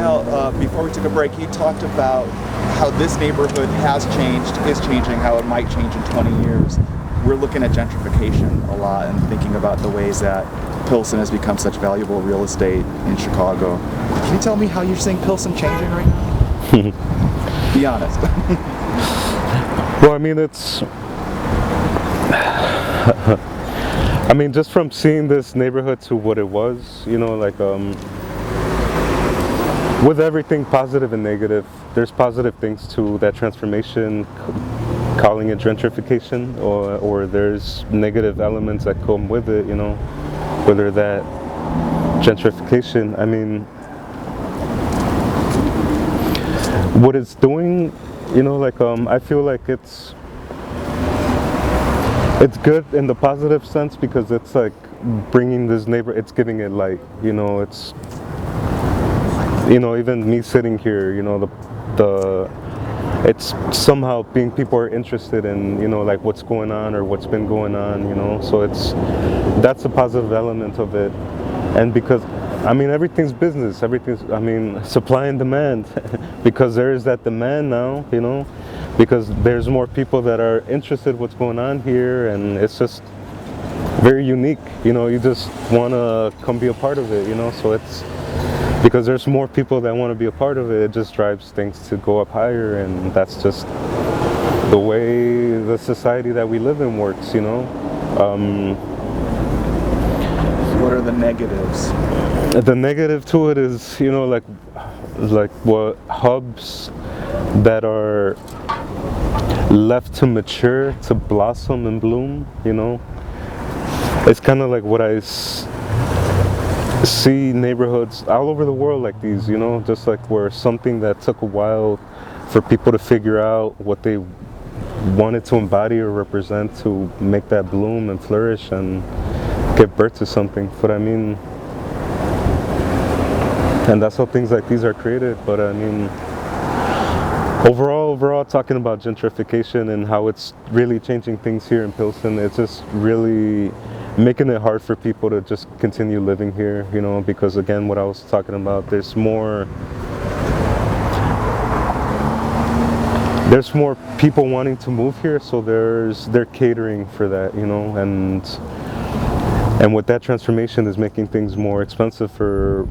Miguel, before we took a break, you talked about how this neighborhood has changed, is changing, how it might change in 20 years. We're looking at gentrification a lot and thinking about the ways that Pilsen has become such valuable real estate in Chicago. Can you tell me how you're seeing Pilsen changing right now? Be honest. Well, I mean, it's... I mean, just from seeing this neighborhood to what it was, you know, like, with everything positive and negative, there's positive things to that transformation, calling it gentrification, or there's negative elements that come with it, you know, whether that gentrification, I mean, what it's doing, you know, like, I feel like it's good in the positive sense because it's like bringing this it's giving it light, you know, it's, you know, even me sitting here, you know, it's somehow people are interested in, you know, like what's going on or what's been going on, you know, so that's a positive element of it. And because, I mean, everything's business, I mean, supply and demand, because there is that demand now, you know, because there's more people that are interested in what's going on here, and it's just very unique, you know, you just want to come be a part of it, you know, so it's, because there's more people that want to be a part of it, it just drives things to go up higher, and that's just the way the society that we live in works, you know. What are the negatives? The negative to it is, you know, like what hubs that are left to mature, to blossom and bloom, you know. It's kind of like what I see neighborhoods all over the world like these, you know, just like where something that took a while for people to figure out what they wanted to embody or represent to make that bloom and flourish and give birth to something. But I mean, and that's how things like these are created. But I mean, overall talking about gentrification and how it's really changing things here in Pilsen, it's just really making it hard for people to just continue living here, you know, because again, what I was talking about, there's more people wanting to move here, so they're catering for that, you know, and with that transformation is making things more expensive for,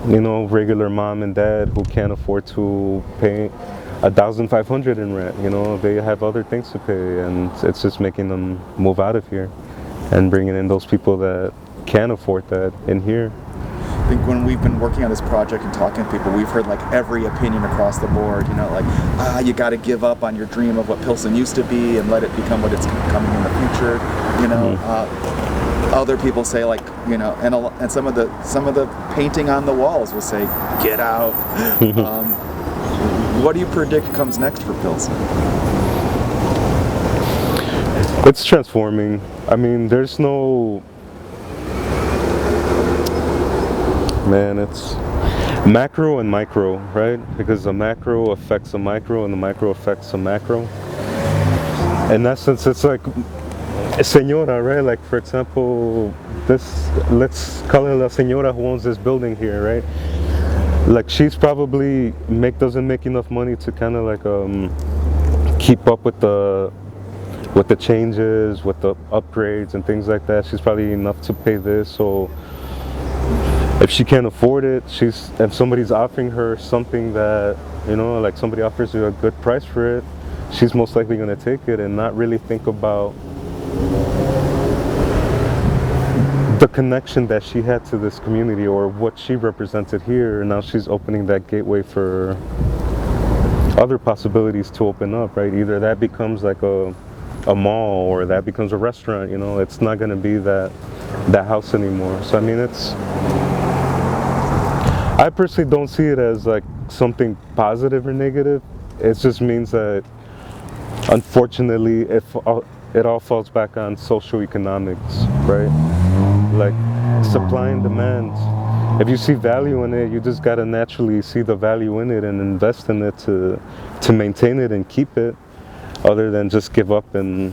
you know, regular mom and dad who can't afford to pay $1,500 in rent, you know, they have other things to pay, and it's just making them move out of here and bringing in those people that can afford that in here. I think when we've been working on this project and talking to people, we've heard like every opinion across the board, you know, like, you got to give up on your dream of what Pilsen used to be and let it become what it's becoming in the future, you know. Other people say, like, you know, and some of the painting on the walls will say, get out. What do you predict comes next for Pilsen? It's transforming. I mean, there's no... Man, it's macro and micro, right? Because the macro affects the micro and the micro affects the macro. In that sense, it's like a señora, right? Like, for example, let's call it la señora who owns this building here, right? Like, she's probably doesn't make enough money to kind of like keep up with the changes, with the upgrades and things like that. She's probably enough to pay this, so if she can't afford it, if somebody's offering her something that, you know, like somebody offers you a good price for it, she's most likely going to take it and not really think about the connection that she had to this community or what she represented here. And now she's opening that gateway for other possibilities to open up, right? Either that becomes like a mall or that becomes a restaurant, you know. It's not going to be that house anymore. So I mean, I personally don't see it as like something positive or negative. It just means that, unfortunately, it all falls back on social economics, right? Like supply and demand. If you see value in it, you just gotta naturally see the value in it and invest in it to maintain it and keep it, other than just give up and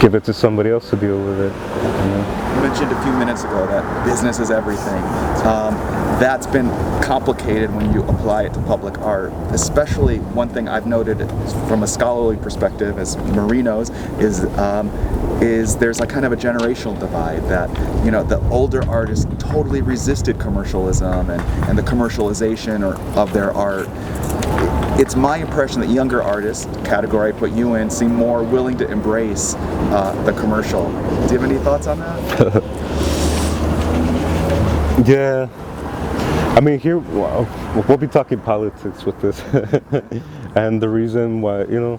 give it to somebody else to deal with it. You mentioned a few minutes ago that business is everything. That's been complicated when you apply it to public art. Especially one thing I've noted from a scholarly perspective, as Marie knows, is there's like kind of a generational divide that, you know, the older artists totally resisted commercialism and the commercialization of their art. It's my impression that younger artists, category I put you in, seem more willing to embrace the commercial. Do you have any thoughts on that? Yeah. I mean, here, we'll be talking politics with this. And the reason why, you know,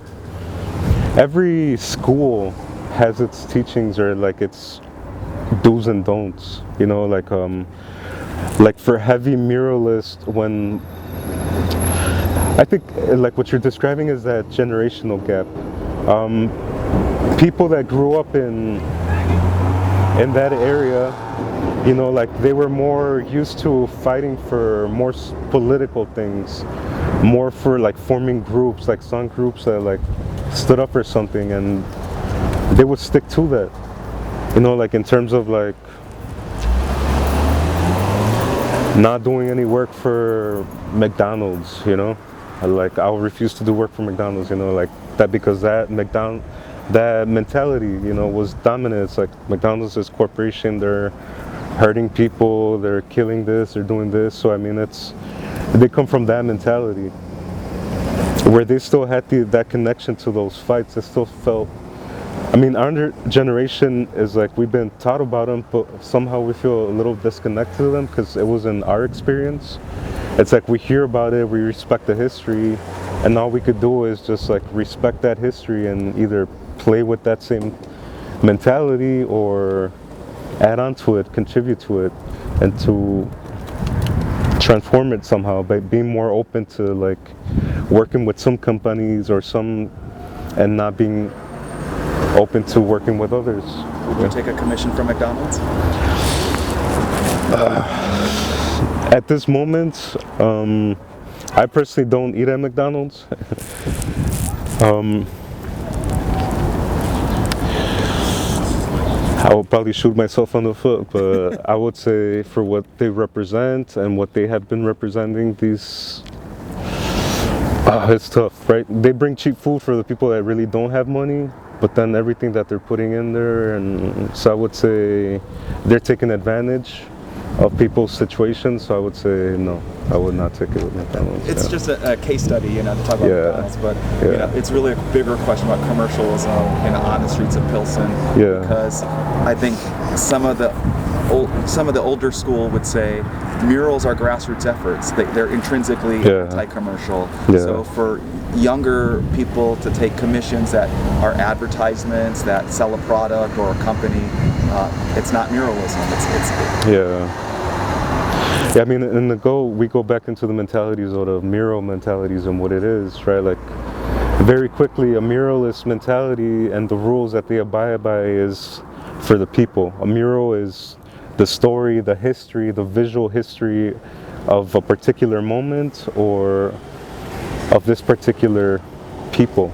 every school has its teachings or like its do's and don'ts, you know, like for heavy muralists, when I think like what you're describing is that generational gap. People that grew up in that area, you know, like they were more used to fighting for more political things, more for like forming groups, like song groups that like stood up for something, and they would stick to that, you know, like in terms of like not doing any work for McDonald's, you know, like I'll refuse to do work for McDonald's, you know, like that, because that mentality, you know, was dominant. It's like McDonald's is corporation, they're hurting people, they're killing this, they're doing this. So I mean, they come from that mentality where they still had that connection to those fights. They still felt, I mean, our generation is like, we've been taught about them, but somehow we feel a little disconnected to them because it wasn't our experience. It's like we hear about it, we respect the history, and all we could do is just like respect that history and either play with that same mentality or add on to it, contribute to it, and to transform it somehow by being more open to like working with some companies or some, and not being open to working with others. Would you take a commission from McDonald's? At this moment, I personally don't eat at McDonald's. I would probably shoot myself on the foot, but I would say for what they represent and what they have been representing, it's tough, right? They bring cheap food for the people that really don't have money, but then everything that they're putting in there, and so I would say they're taking advantage of people's situations. So I would say no, I would not take it with McDonald's. It's just a case study, you know, to talk about McDonald's, but you know, it's really a bigger question about commercialism on the streets of Pilsen. Yeah. Because I think some of the older school would say murals are grassroots efforts. They're intrinsically anti-commercial. Yeah. So for younger people to take commissions that are advertisements that sell a product or a company, it's not muralism. Yeah, I mean, we go back into the mentalities of the mural mentalities and what it is, right? Like, very quickly, a muralist mentality and the rules that they abide by is for the people. A mural is the story, the history, the visual history of a particular moment or of this particular people.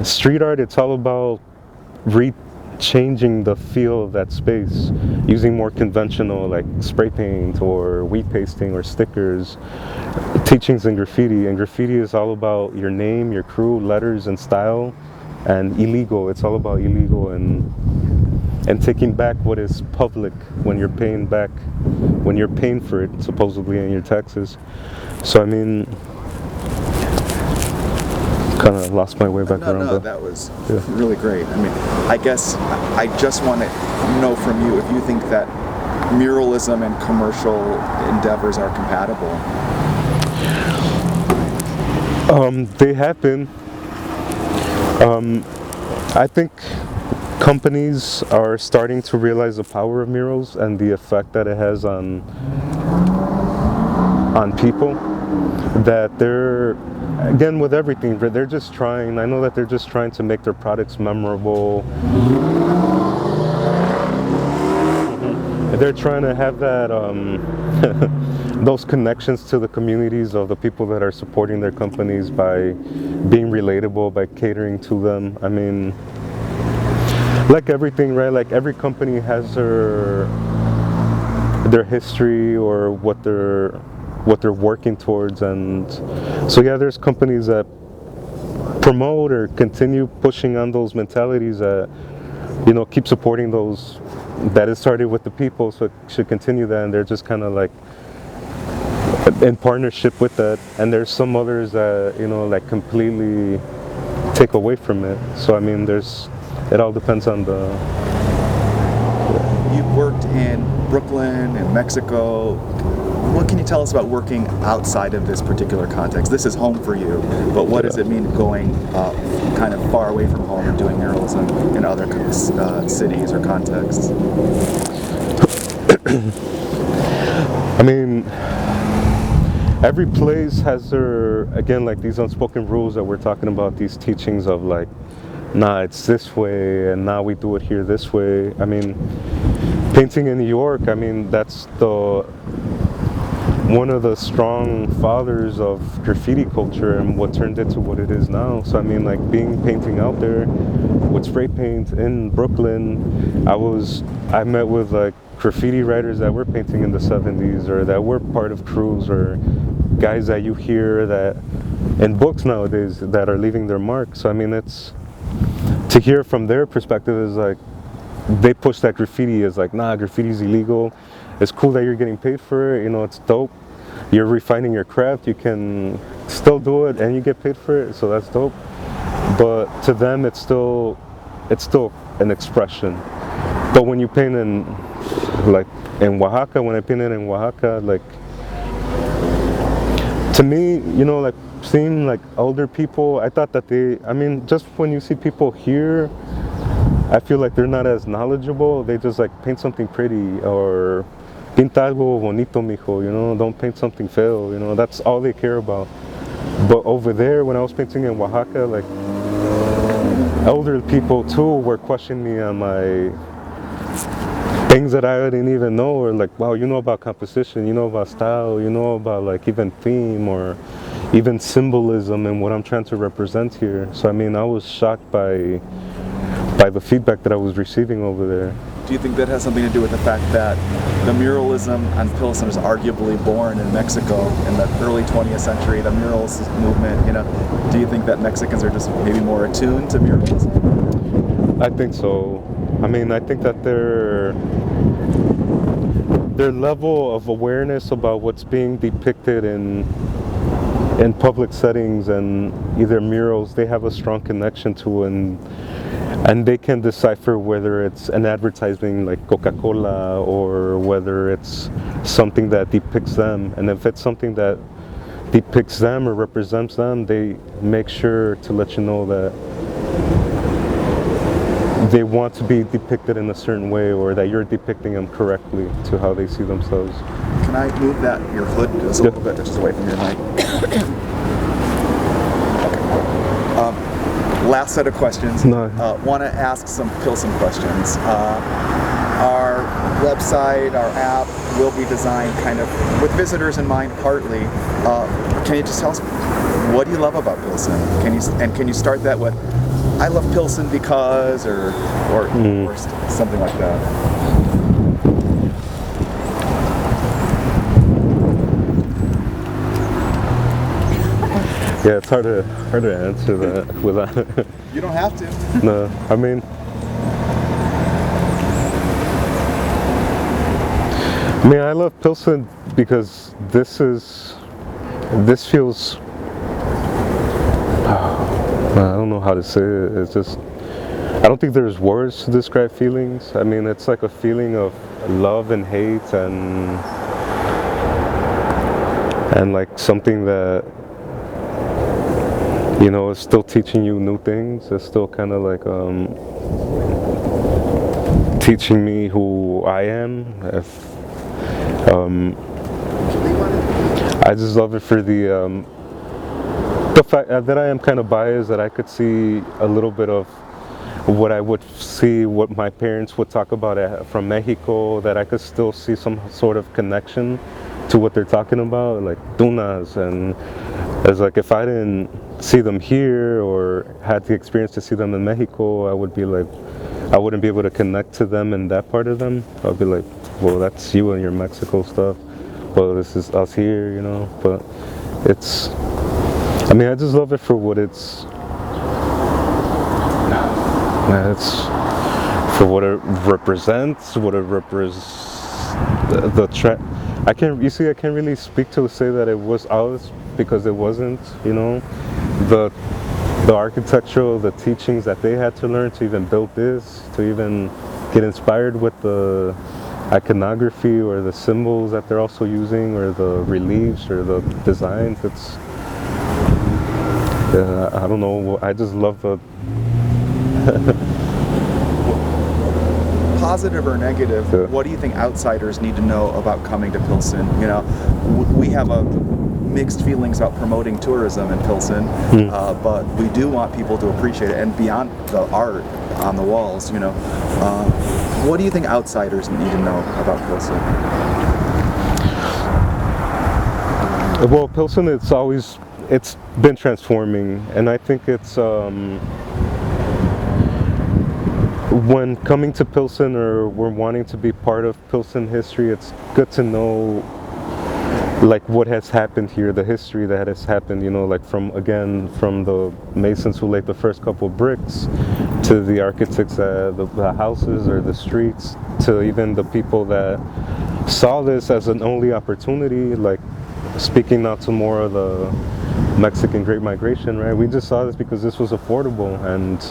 Street art, it's all about changing the feel of that space, using more conventional like spray paint or wheat pasting or stickers. Teachings in graffiti, and graffiti is all about your name, your crew, letters and style, and illegal. It's all about illegal and taking back what is public when you're paying for it supposedly in your taxes. So I mean, kind of lost my way back around. No, that was really great. I mean, I guess I just want to know from you if you think that muralism and commercial endeavors are compatible. They have been. I think companies are starting to realize the power of murals and the effect that it has on people. That they're, again, with everything, they're just trying, I know that they're just trying to make their products memorable. They're trying to have that, those connections to the communities of the people that are supporting their companies by being relatable, by catering to them. I mean, like everything, right? Like every company has their history or what they're working towards, and so yeah, there's companies that promote or continue pushing on those mentalities that, you know, keep supporting those, that it started with the people, so it should continue that, and they're just kind of like in partnership with that. And there's some others that, you know, like completely take away from it. So I mean, it all depends on the. You've worked in Brooklyn and Mexico. What can you tell us about working outside of this particular context? This is home for you, but what does it mean going kind of far away from home and doing murals in other cities or contexts? I mean, every place has their, again, like these unspoken rules that we're talking about, these teachings of like, nah, it's this way, and now we do it here this way. I mean, painting in New York, I mean, that's one of the strong fathers of graffiti culture and what turned it to what it is now. So I mean, like painting out there with spray paint in Brooklyn, I met with like graffiti writers that were painting in the 70s, or that were part of crews, or guys that you hear that in books nowadays that are leaving their mark. So I mean, it's to hear from their perspective is like, they push that graffiti as like, nah, graffiti's illegal. It's cool that you're getting paid for it, you know, it's dope. You're refining your craft, you can still do it and you get paid for it, so that's dope. But to them, it's still an expression. But when you paint in Oaxaca, when I painted in Oaxaca, like, to me, you know, like seeing like older people, I thought that I mean, just when you see people here, I feel like they're not as knowledgeable. They just like paint something pretty, or pinta algo bonito, mijo, you know, don't paint something feo, you know, that's all they care about. But over there, when I was painting in Oaxaca, like, elder people too were questioning me on my things that I didn't even know, or like, wow, you know about composition, you know about style, you know about like even theme or even symbolism and what I'm trying to represent here. So I mean, I was shocked by the feedback that I was receiving over there. Do you think that has something to do with the fact that the muralism on Pilsen is arguably born in Mexico in the early 20th century, the murals movement, you know? Do you think that Mexicans are just maybe more attuned to muralism? I think so. I mean, I think that their level of awareness about what's being depicted in public settings and either murals, they have a strong connection to, and they can decipher whether it's an advertising like Coca-Cola or whether it's something that depicts them. And if it's something that depicts them or represents them, they make sure to let you know that they want to be depicted in a certain way, or that you're depicting them correctly to how they see themselves. Can I move your hood just a little bit, just away from your mic? Okay. Last set of questions. No. Want to ask some Pilsen questions. Our website, our app will be designed kind of with visitors in mind partly. Can you just tell us, what do you love about Pilsen? Can you start that with, I love Pilsen because, or something like that? Yeah, it's hard to answer that without. You don't have to. No, I mean, I love Pilsen because this feels. I don't know how to say it. It's just, I don't think there's words to describe feelings. I mean, it's like a feeling of love and hate, and like something that, you know, is still teaching you new things. It's still kind of like teaching me who I am. I just love it for the fact that I am kind of biased, that I could see a little bit of what I would see, what my parents would talk about from Mexico, that I could still see some sort of connection to what they're talking about, like dunas, and it's like if I didn't see them here or had the experience to see them in Mexico, I would be like, I wouldn't be able to connect to them and that part of them. I'd be like, well, that's you and your Mexico stuff. Well, this is us here, you know. But it's, I mean, I just love it for what it's. Man, it's for what it represents. What it the trend. I can't. You see, I can't really speak to say that it was ours because it wasn't. You know, the architectural, the teachings that they had to learn to even build this, to even get inspired with the iconography or the symbols that they're also using, or the reliefs or the designs. It's, I don't know. I just love the. Positive or negative, Yeah. what do you think outsiders need to know about coming to Pilsen? You know, we have a mixed feelings about promoting tourism in Pilsen, but we do want people to appreciate it, and beyond the art on the walls, you know, what do you think outsiders need to know about Pilsen? Well, Pilsen, it's been transforming, and I think it's when coming to Pilsen, or we're wanting to be part of Pilsen history, it's good to know like what has happened here, the history that has happened, you know, like from the masons who laid the first couple bricks, to the architects, the houses or the streets, to even the people that saw this as an only opportunity, like speaking now to more of the Mexican Great Migration, right? We just saw this because this was affordable, and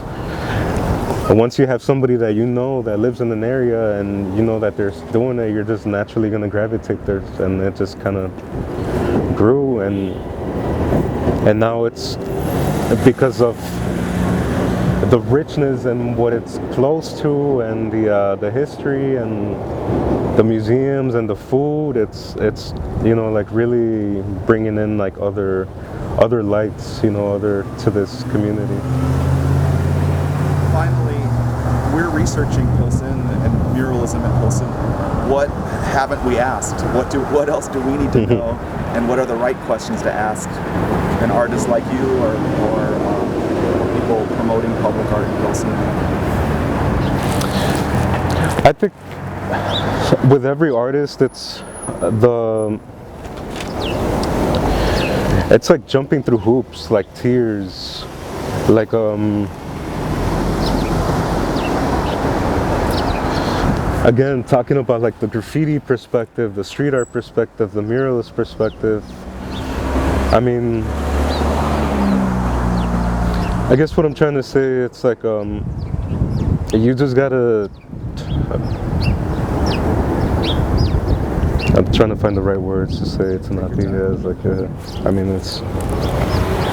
once you have somebody that you know that lives in an area and you know that they're doing it, you're just naturally going to gravitate there, and it just kind of grew, and now it's because of the richness and what it's close to, and the history and the museums and the food. It's you know, like really bringing in like other lights, you know, to this community. Finally, we're researching Pilsen and muralism in Pilsen. What haven't we asked? What else do we need to know? And what are the right questions to ask an artist like you, or people promoting public art in Pilsen? I think with every artist, it's like jumping through hoops, like tears, like again, talking about like the graffiti perspective, the street art perspective, the muralist perspective. I mean, I guess what I'm trying to say, it's like you just gotta. I'm trying to find the right words to say it to not be as like I mean, it's.